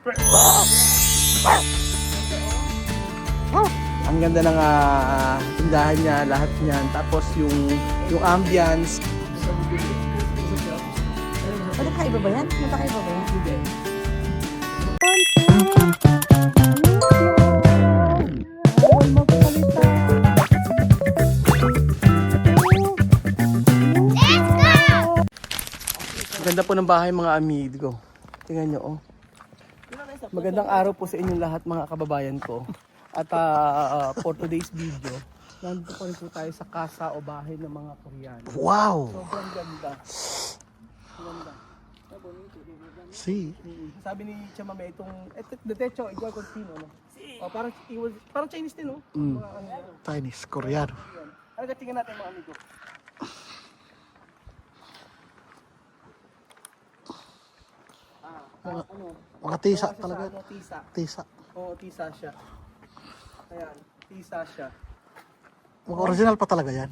Ang ganda ng tindahan niya, lahat niyan. Tapos yung ambience. Magkakaiba ba yan? Magkakaiba ba yan? Hindi. Bawal magpalita. Ganda po ng bahay mga amigo. Tingnan nyo, oh. Magandang araw po sa inyong lahat mga kababayan ko. At for today's video, nandito pa rin po tayo sa casa o bahay ng mga Koreano. Wow! Sobrang ganda. Ganda. See? Sabi ni Chamame itong, the techo, igual continuo, no? Oh, parang Chinese din, no? Mm. Mga ano, Chinese, Koreano. yan. Ano, tingnan natin mga amigo. Mga tisa Gawa siya talaga. Sa, ano, tisa. Tisa. Oo, tisa siya. Ayan, tisa siya. Mga original pa talaga yan.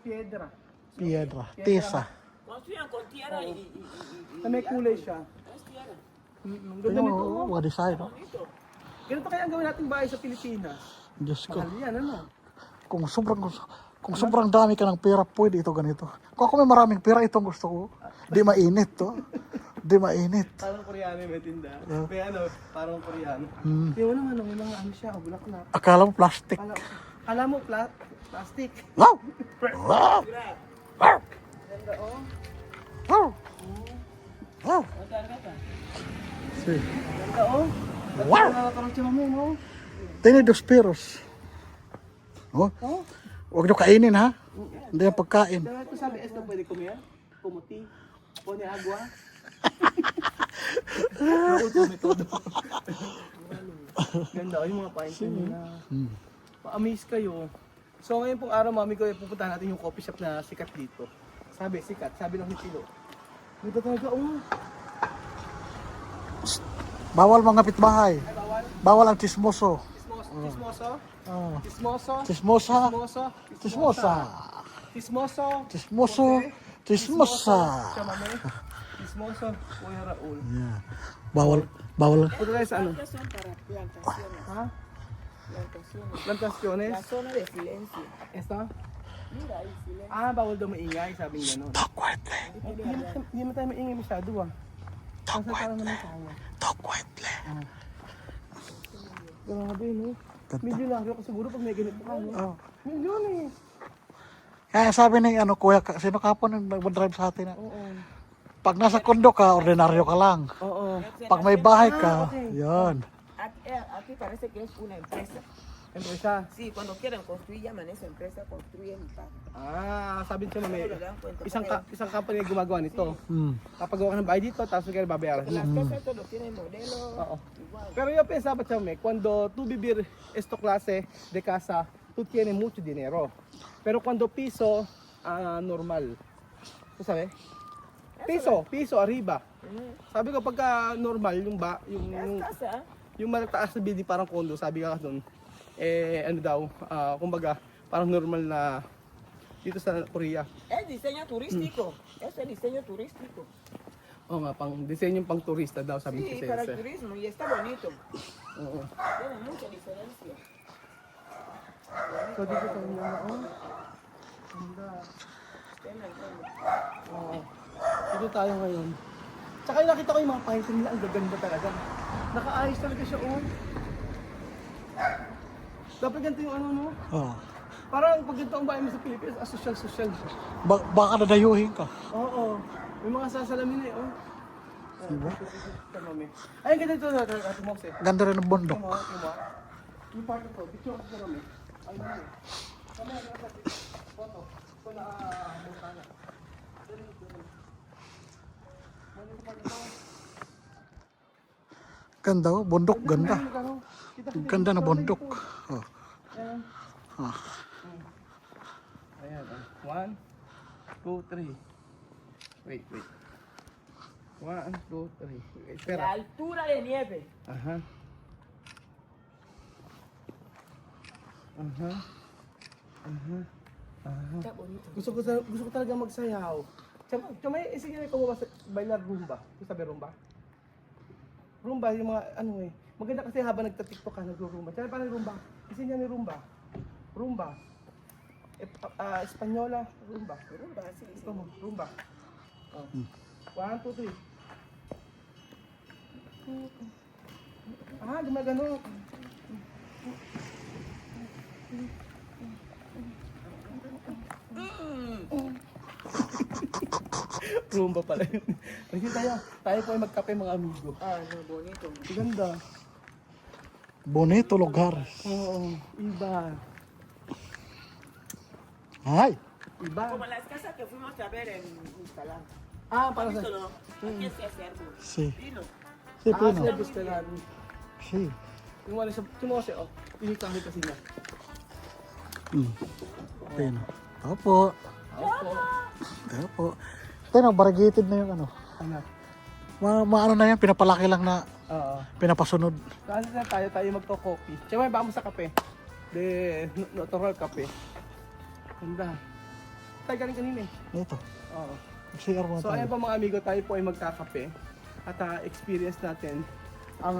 Piedra. Piedra. Tisa. Na may kulay siya. Ganda Tingnan nito. mo, mga design, no? Ganito kaya ang gawin nating bahay sa Pilipinas. Diyos ko. Mahal yan, ano? Kung sobrang dami ka ng pera, pwede ito ganito. Kung ako may maraming pera, itong gusto ko. Di mainit, to. Di mainit. Parang Koreano may tinda. May ano, parang Koreano. Hmm. Di mo naman, may mga ano siya, bulaklak. Akala mo plastic. Kala mo, plastic. Wow! Wow! Wow! Ganda, oh. Wow! Wow! See? Ganda, oh. Wow! Parang Chamame, no? Tiene dos peros. Oh, Oh. huwag nyo kainin, ha? Hindi yan pagkain. Pero ito sabi, esto pwede comer? Pumuti? Pone agua? Kami todo. Ganda, oh, yung mga painting nila. Pa-amaze kayo. So ngayon pong araw, mami ko, pupuntahan natin yung coffee shop na sikat dito. Sabi, sikat. Sabi lang ni Tilo. Dito talaga, oh. Bawal mga pitbahay. Ay, bawal. Bawal ang chismoso. Chismoso? Oh. Chismoso? Chismosa. Chismoso? Chismosa. Chismoso? Chismoso. Chismosa. Siya, mami. Chismoso, Kuya Raul. Yeah. Bawal. Punta tayo sa ano? Para plantaciones. Ha? Plantaciones. Plantaciones? La zona de silencio. Esta? Mira, hay silencio. Bawal daw maingay, sabi niya noon. Talk quietly. Hindi mo tayo maingay masyado Talk Kasi parang quietly. naman tayo. Talk quietly. Grabe, no? Milyonaryo ka siguro pag may ganito ka, no? Oh. Milyon eh. Kaya sabi ni kuya, sino kapon yung nag-drive sa atin? Oo. Pag nasa kondo ka, ordinaryo ka lang. Oo. Pag may bahay ka, okay. yan. Aquí parece que es una empresa. Empresa. Sí, cuando quieren construir, llaman a esa empresa, construyen y pagan. Sabi niya may Pero dan cuenta. isang company na gumagawa nito. Hmm. Kapag gawa ka ng bahay dito, tapos kaya babayaran Las mo. casas todos tienen modelo Oo. igual. Pero yo pensaba, Chame, cuando tú vivir esta clase de casa, tú tienes mucho dinero. Pero cuando piso, normal. ¿Tú sabes? Piso, arriba. Sabi ko pagka normal, yung Casa, yung malataas na building parang condo, sabi ka doon, ano daw, kumbaga, parang normal na dito sa Korea. es diseño turístico. Es el diseño turístico. Oo nga, pang disenyong pang turista daw, sabi ni Sí, para el Sensei. turismo y está bonito. Oo. Tiene mucha diferencia. So dito tayo na, Ganda. Oo. Dito tayo ngayon. Tsaka yung nakita ko yung mga painting nila, ang gaganda talaga. Nakaayos talaga siya, oh. Dapat ganito yung ano, no? Oh. Parang pag ganito ang bahay mo sa Pilipinas, social siya. Baka nadayuhin ka. Oo. May mga sasalamin eh, oh. Diba? Mami. Ay, ang ganda ito natin mo, Mose. Ganda rin ng bundok. Yung part na to, picture ko sa mami. Ay, mami. Kami, photo. Ito na, montana. Ganda, oh. Bundok, ganda. Ganda na bundok. Oh. Ayan. Ah. Ayan, 1, 2, 3. Wait. 1, 2, 3. La Espera. altura de nieve. Aha. Está bonito. Gusto ko talaga magsayaw. Tsaka may sige ko ba bailar rumba? Gusto sabi rumba? Rumba, yung mga ano eh. Maganda kasi habang nagtatiktok ka, nagro-rumba. Tsaka paano yung rumba? Kasi niya ni rumba. Rumba. Espanyola, rumba. Rumba, sí, sí. Ito mo, rumba. Oh. 1, 2, 3. Ah, gumagano. Rumba pala yun. Kasi tayo po ay magkape mga amigo. Ah, no, bonito. Ganda. Bonito lugar. Oo, iba. Ay, Iba. Como las casas que fuimos a ver en Instagram. Ah, ¿Has para visto, sa... no? Aquí es árbol. sí. Pino. Sí, Ah, Pino. sila gusto namin. Sí. Yung wala sa... Tumose, oh. Tinitahi kasi niya. Pino. Opo. Opo. Opo. Pino, variegated na yung ano. Ano? Ano na yan, pinapalaki lang na Oo. pinapasunod. Saan na tayo magko-coffee. Tsaka may baka mo sa kape. De, natural kape. Ganda. Tayo galing kanina eh. Ito. Oo. CR mo So ayan tayo. po mga amigo, tayo po ay magkakape. At experience natin ang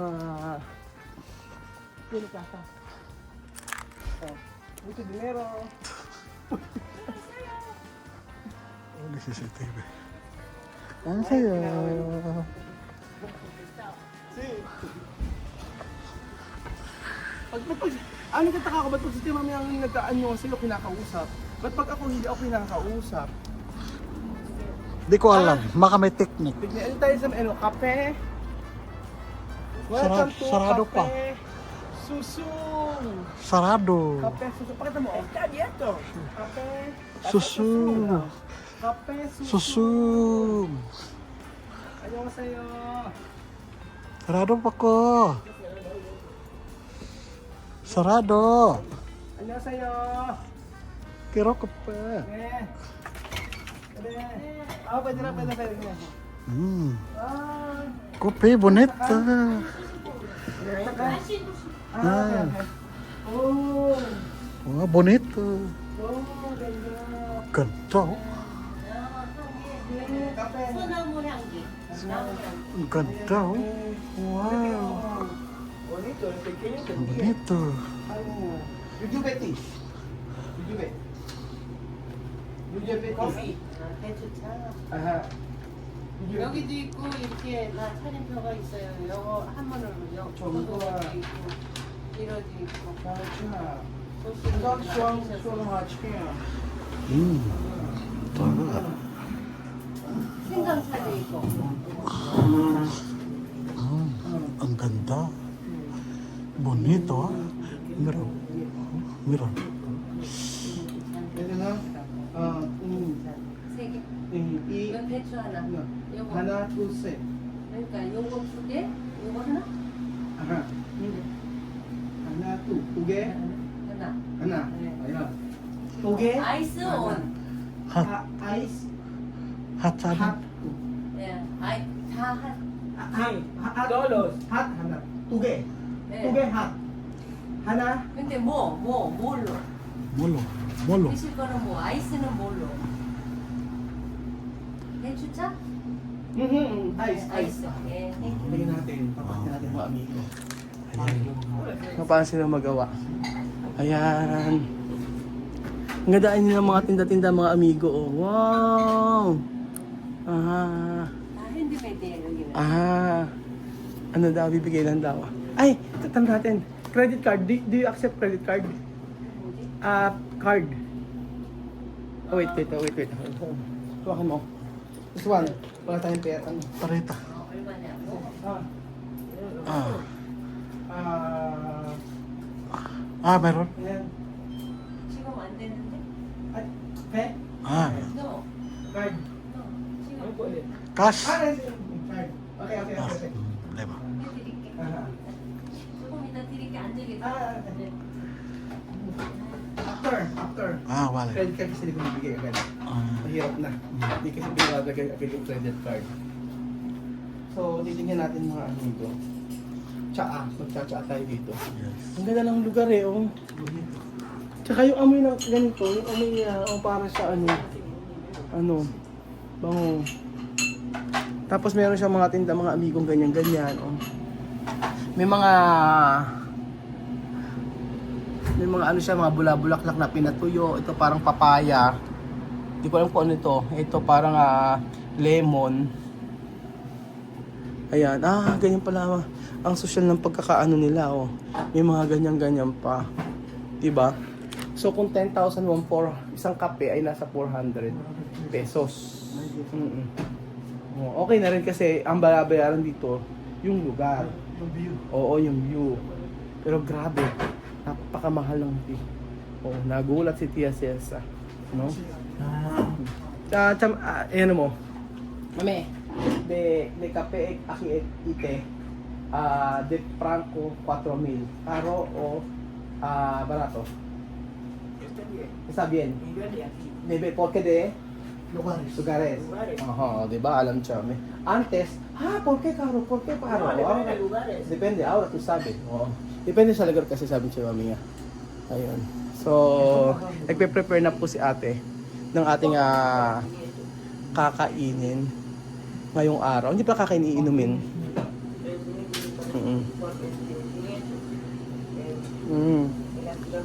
Puno Plaza. Oh. Mucho dinero. Oh, may CCTV. Ang saya. Ano kataka ko, ba't pag si mami ang nagkaanyo sila kinakausap? Ba't pag ako hindi ako kinakausap? Di ko alam. Baka may technique. Tignan, ano tayo sa kape? Welcome to Sarado Kape pa. Susung! Sarado. Kape Susung. Pakita mo, oh. Está abierto. Kape Susu. Kape Susung. Susu. Ayaw sa'yo. Sarado pa ko. Sarado. Ayaw sa'yo. Kiro ka pa. Eh. Ah, pwede na. Ah. Kopi, bonita. Ah. Oh. Oh, bonito. Oh, ganda. Ganda. Oh. Kape. Ang ganda. Oh. Wow. Bonito, el pequeño Ang bonito. Ano? Yujubeti. Coffee. 아하. 여기도 있고 이렇게 다 차림표가 있어요. 영어 한문으로요. 정보가 있고 이러도 있고. 자, 소스도 수왕 마치게요. Tama. 생강차도 있고. Ang ganda. Bonito. Ah. Meron. Meron. Ito na. 세 개. 이 이건 대추 하나. 요거. 하나, 둘, 셋. 그러니까 요거 두 개, 요거 하나. 아하. 하나, 두 개. 하나. 하나. 네. 아야. 두 개. 아이스 온. 아이스. Hot 핫. 예. 아이 다 한. 핫. Todos. 핫 하나. 두 개. 네. 두 개 핫. 하나. 근데 뭘로? Molo. Molo. 드실 거는 뭐? 아이스는 뭘로? 대추차? 아이스. 아이스. 예. Tingnan natin. Papakita natin mga amigo. Paano sila magawa? Ayan. Ang gandaan nila mga tinda-tinda mga amigo. Oh. Wow! Ah. 다 핸드메이드예요 여기는. Ah. Ano daw, bibigay lang daw. Ay, tatanda natin. Credit card. Do you accept credit card? Card. Oh, wait. Tuwakan mo. This one. Wala tayong pera. Ano? Tarita. 얼마냐고? Ah. Ah, meron. Ayan. 지금 안 되는데? Ay, pen? Ah, No. Card. No. 지금 cash. Card. Okay. Diba? 해드릴게. Ah. 조금 이따 드릴게 안 되겠다. Ah. 네. After. Ah, wala. Credit card kasi hindi ko bibigay agad. Ah, Mahirap na. Hindi kasi binalagay agad yung credit card. So, titingnan natin mga amigo. Magtsa tayo dito. yes. Ang ganda ng lugar eh, oh. Tsaka yung amoy ng ganito, yung amoy niya, oh, para sa bango. Tapos meron siyang mga tinda, mga amigong ganyan-ganyan, oh. may mga ano siya, mga bula-bulaklak na pinatuyo. Ito parang papaya. Hindi ko alam kung ano ito. Ito parang lemon. Ayan, ganyan pala ang social ng pagkakaano nila, oh. May mga ganyan-ganyan pa. Diba? So kung 10,000 won for isang kape ay nasa 400 pesos. Okay na rin kasi ang bayaran dito yung lugar. Oo, yung view. Pero grabe, napakamahal ng fee. Oh, nagulat si Tia Cesa, no? Ano mo? Mame, de kape aki ite. De franco 4,000. Caro o barato? Está bien. Debe porque de lugares. Lugares. Ajá, diba? Alam chame. Antes, ¿por qué caro? ¿Por qué caro? No, depende de lugares. Depende, ahora tú sabes. Oo. Depende sa lugar kasi sabi si mami nga. Ayun. So, nagpe-prepare na po si ate ng ating kakainin ngayong araw. Hindi pa kakainin, iinumin.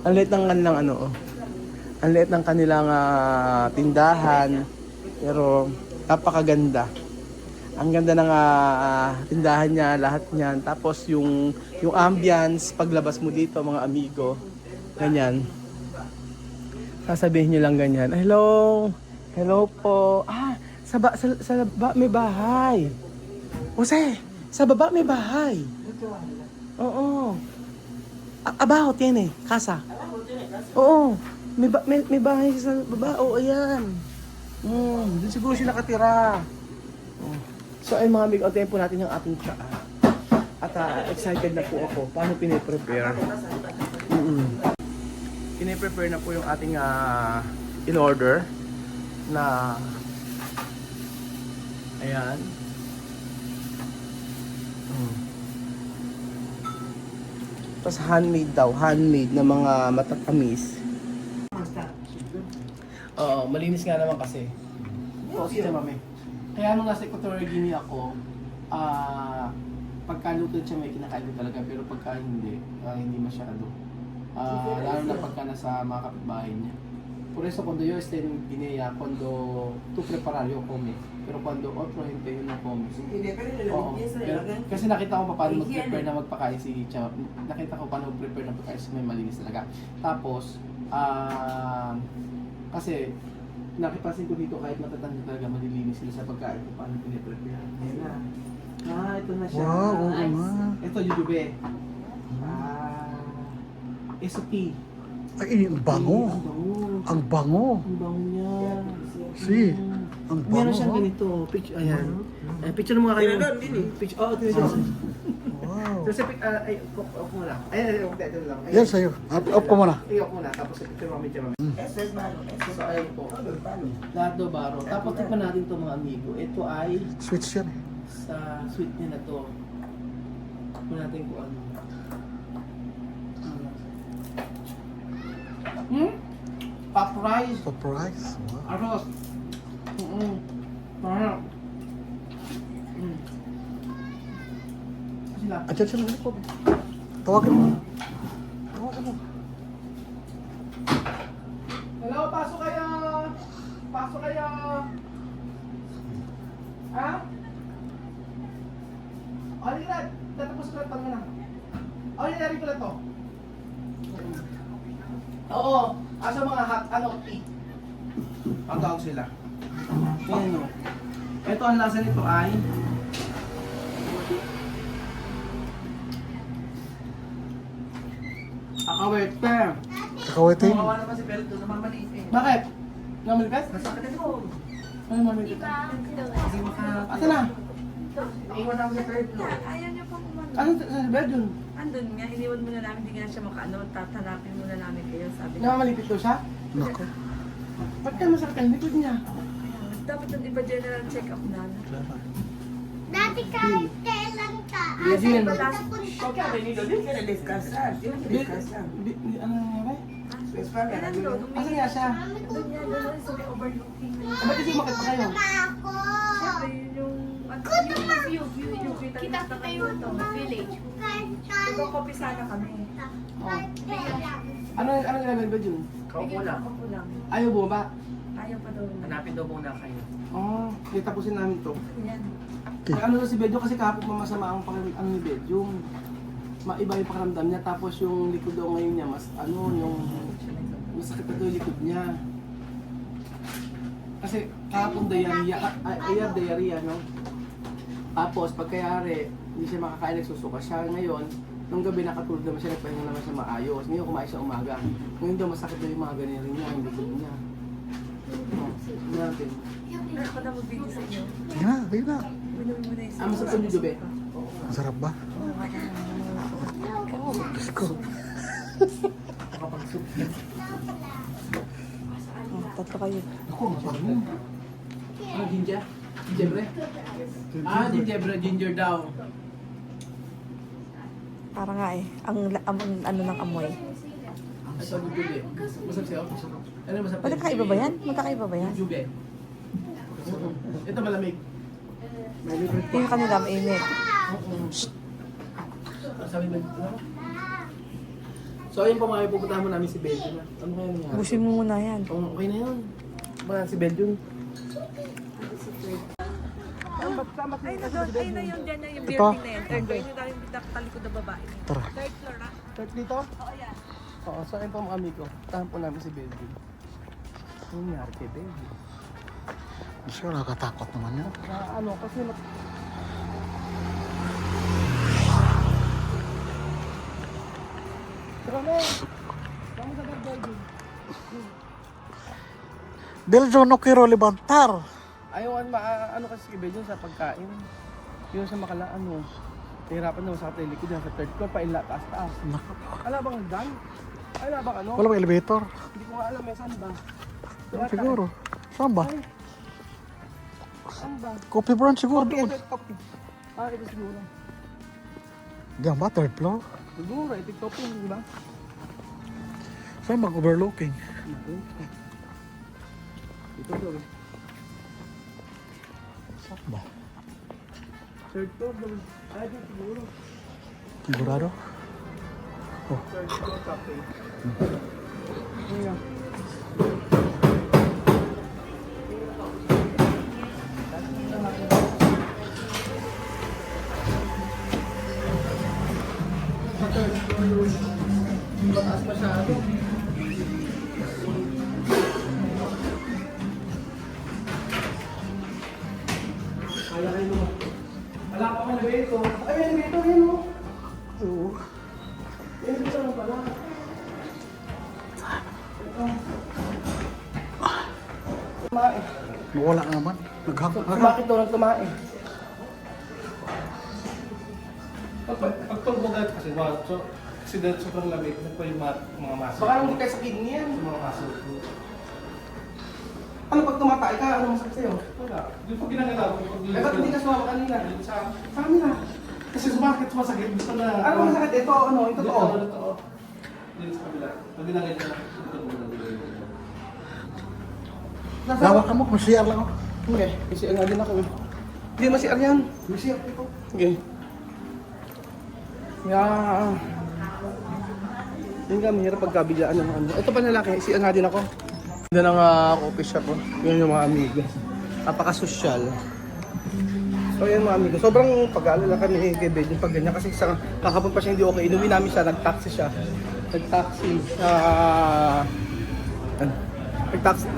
Ang liit ng kanilang ang liit ng kanilang tindahan, pero napakaganda. Ang ganda ng tindahan niya, lahat niyan. Tapos yung ambience, paglabas mo dito mga amigo, ganyan. Sasabihin niyo lang ganyan, hello po. Sa baba may bahay. Jose, sa baba may bahay. Oo. Abajo tiene casa. Oo. May bahay sa baba. Oo, ayan. Doon siguro siya nakatira. So ay mga amigo, antayin po natin yung ating tsaa. At excited na po ako. Paano piniprepare? Piniprepare na po yung ating in order na ayan. Tapos handmade daw. Handmade na mga matatamis. Oo, malinis nga naman kasi. Oo, sige mami. Kaya nung nasa Equatorial Guinea ako, pagkaluto siya may kinakain ko talaga, pero pagka hindi, hindi masyado. Lalo na pagka nasa mga kapitbahay niya. Por eso cuando yo esté en Guinea, cuando tú preparar yo come, pero cuando otro gente yo no come. Depende de la Oo, limpieza de pero, la cancha. kasi nakita ko pa paano Higiene. mag-prepare na magpakain si Chao. Nakita ko paano mag-prepare na pagkain si may malinis talaga. Tapos, kasi nakipansin ko dito kahit matatanda talaga malilinis sila sa pagkain kung paano piniprepare. Ayan na. Ito na siya. Wow, oo nga. Ito yujube. SOP. Ay, ang bango. Ang bango. Ang bango niya. Si, ang bango. Meron siyang ganito. Picture, ayan. Picture mo nga kayo. Tinador din eh. Picture, tinador. Wow. So, ay, up muna. Ay, ito lang. Yan sa'yo. Up ko muna. Iyok muna, tapos picture mo kami dyan. Eso es malo. Eso es So, ayun po. todo el palo. Lardo Baro. Tapos tikman natin ito mga amigo. Ito ay Sweets yan eh. sa sweet niya na to. Tikman natin kung ano. Pop rice. Surprise. Wow. Arroz. Parang. Sila. Andiyan siya ng likod. Tawagin mo. Tawagin mo. Hello, pasok kayo! Pasok kayo! Ha? Alilad! Tatapos ko lang ito na. Alilad ko lang ito. Oo. Asa mga tea. Pagkawag sila. Ayan o. Ito ang lasa nito ay akawete. Kakawete. Kawawa naman si Belto na mamaliit eh. Bakit? Namalipet? Masakit ako. Ano mamalipet? Kasi Asa na? Iwan ako sa third floor. Ayaw niyo pong kumano. Ano sa bed yun? Andun nga, iniwan muna namin, hindi nga siya makaano, tatanapin muna namin kayo, sabi niya. Namamalipit ko siya? Nako. Ba't kaya masakit ang likod niya? Dapat yung iba general check-up na. Dati kahit kailan ka, Yes, yun. ¿Por qué ha venido? Tiene que descansar. Tiene que descansar. Ano nangyari? Su espalda. Kailan la doon? tiene- Asan nga siya? Doon niya, doon sa may overlooking. Ano Ba't kasi umakit pa kayo? ako. Siyempre, yun yung Kita yung village. Nagkakapi sana kami. Ano naman ba yun? Kaupo lang. Ako lang. Ayaw bumaba. Ayaw pa daw. Hanapin daw muna kayo. Oh, tapusin namin to. Yan. Okay. Ano na si Bedyo kasi kahapon mamasama ang ano ni Bedyo. Maiba yung pakiramdam niya tapos yung likod daw ngayon niya mas yung masakit na daw yung likod niya. Kasi kahapon diarrhea, no? Tapos pagkayari, hindi siya makakain, nagsusuka siya. Ngayon, nung gabi nakatulog naman siya, nagpahinga naman siya maayos. Ngayon kumain siya umaga. Ngayon daw masakit daw yung mga ganyan rin niya, yung likod niya. Natin. Ay, ako na mag-video sa inyo. Sige na, sige na. Binuwi mo na yung Masarap yung gabi. Ang sarap ba? Oh, Diyos ko. Tatlo kayo. Ako, masarap yun. Ano, ginger? Gingebre? Gingebre, ginger daw. Para nga eh. Ang ano ng amoy. Ito, jube. Masarap siya. Ano masarap? Magkakaiba ba yan? Magkakaiba ba yan? Jube. Ito malamig. Yung kanila mainit. Sabi mo, ano? So ayun po mga pupuntahan mo namin si Belgium. Ano kaya nangyari? Busin mo muna yan. Oh, okay na yun. Mga si Belgium. Ay na doon. Ay na yun. Dyan na yung Ito? building na yan. Third floor. Yung dahil talikod na babae. Tara. Third floor na. Start dito? Oo, yan. Oo, so ayun po mga amigo. Puntahan po namin si Belgium. Ano nangyari kay Belgium? Diyos ko, nakakatakot naman yan. Ano, kasi Vamos a ver Belgium. Beljo no quiero levantar. Ayaw ano kasi si Belgium sa pagkain. Yun sa makalaan mo. Hirapan naman sa likod yan sa third floor pa ila taas. Naku. Wala bang hagdan? Ay, wala bang ano? Wala bang elevator? Hindi ko nga alam eh, saan ba? Siguro. Saan ba? Saan ba? Coffee brand siguro Copy, doon. ito, copy. Ito siguro. Diyan ba? Third floor? Siguro, ito copy, di ba? Saan mag-overlooking? Ito daw. Saan ba? Third floor daw. Ay, ito siguro. Sigurado? Third floor cafe. Ayan. Mataas masyado. Kaya kayo naman. Wala pa ka na beto. Ay, may beto rin, no? Oo. May beto na pala. Tumae. Wala naman. Naghakot. Bakit daw nang tumae? Pagpagbagat kasi kasi dahil sobrang lamig, ano pa yung mga muscle? Baka hindi kayo sa kidney yan. Yung mga muscle ko. Ano pag tumatay ka, ano masakit sa'yo? Wala. Yung pag ginagalaw ko, Eh, ba't hindi ka sumama kanina? Sa Sa amin na. kasi sumasakit, gusto na. Ano masakit? Ito, ano? Ito, Dito, totoo. ito. Dito sa kabila. Pag ginagalaw ko, Lawak ka mo, kung CR lang ako. Okay, kasi nga din ako. Hindi naman si Aryan. May CR dito. Okay. Yeah. Yun nga, mahirap pagkabiglaan ng ano. Ito pa lalaki, si nga din ako. Ganda ng coffee shop ko. Yun yung mga amigo. Napaka-social. So yun mga amigo. Sobrang pag-aalala kami kay Ben yung pag ganyan. Kasi sa kakapon pa siya hindi okay. Inuwi namin siya, nag-taxi siya. Nag-taxi.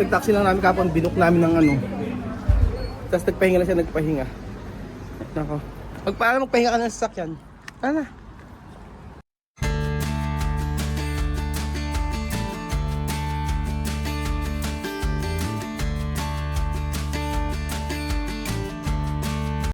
Nag-taxi lang namin kapon, binook namin ng ano. Tapos nagpahinga lang siya, nagpahinga. Nako. Magpahinga ka ng sasakyan. Ano na?